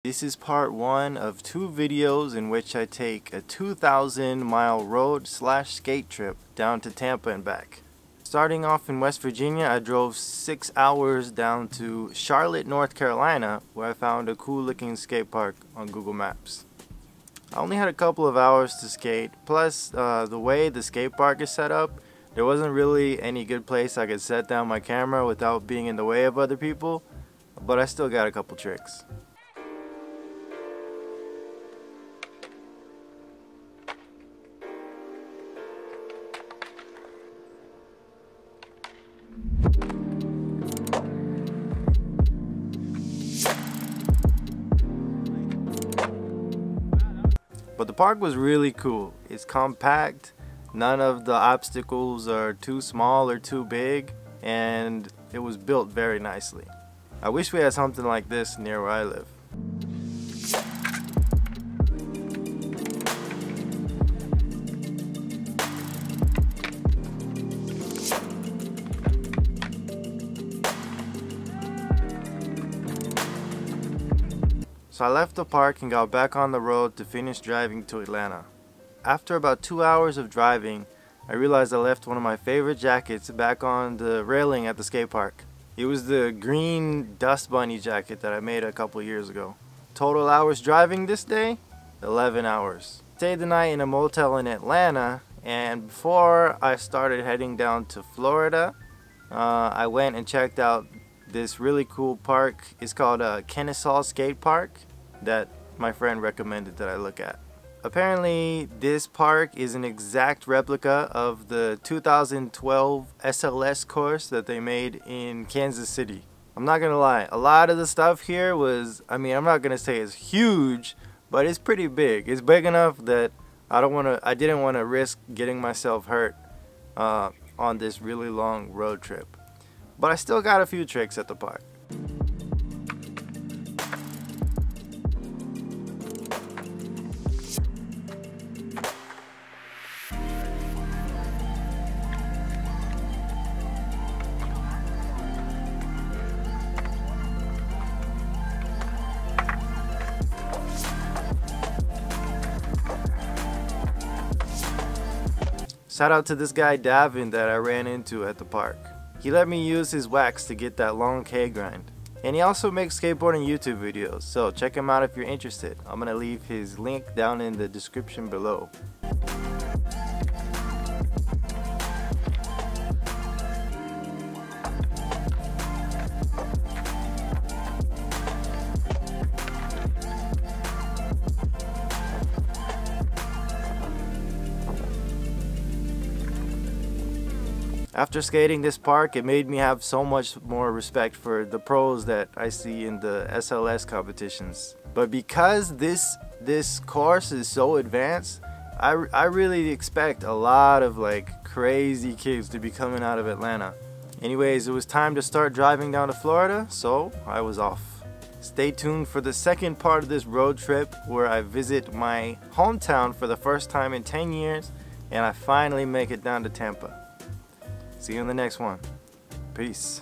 This is part one of two videos in which I take a 2,000-mile road/skate trip down to Tampa and back. Starting off in West Virginia, I drove 6 hours down to Charlotte, North Carolina, where I found a cool looking skate park on Google Maps. I only had a couple of hours to skate, plus the way the skate park is set up, there wasn't really any good place I could set down my camera without being in the way of other people, but I still got a couple tricks. But the park was really cool. It's compact, none of the obstacles are too small or too big, and it was built very nicely. I wish we had something like this near where I live. So I left the park and got back on the road to finish driving to Atlanta. After about 2 hours of driving, I realized I left one of my favorite jackets back on the railing at the skate park. It was the green Dust Bunny jacket that I made a couple years ago. Total hours driving this day? 11 hours. Stayed the night in a motel in Atlanta, and before I started heading down to Florida, I went and checked out this really cool park. It's called Kennesaw Skatepark that my friend recommended that I look at. Apparently this park is an exact replica of the 2012 SLS course that they made in Kansas City. I'm not gonna lie, a lot of the stuff here was, I'm not gonna say it's huge, but it's pretty big. It's big enough that I didn't want to risk getting myself hurt on this really long road trip. But I still got a few tricks at the park. Shout out to this guy Davin that I ran into at the park. He let me use his wax to get that long K grind. And he also makes skateboarding YouTube videos, so check him out if you're interested. I'm gonna leave his link down in the description below. After skating this park, it made me have so much more respect for the pros that I see in the SLS competitions. But because this course is so advanced, I really expect a lot of like crazy kids to be coming out of Atlanta. Anyways, it was time to start driving down to Florida, so I was off. Stay tuned for the second part of this road trip where I visit my hometown for the first time in 10 years and I finally make it down to Tampa. See you in the next one. Peace.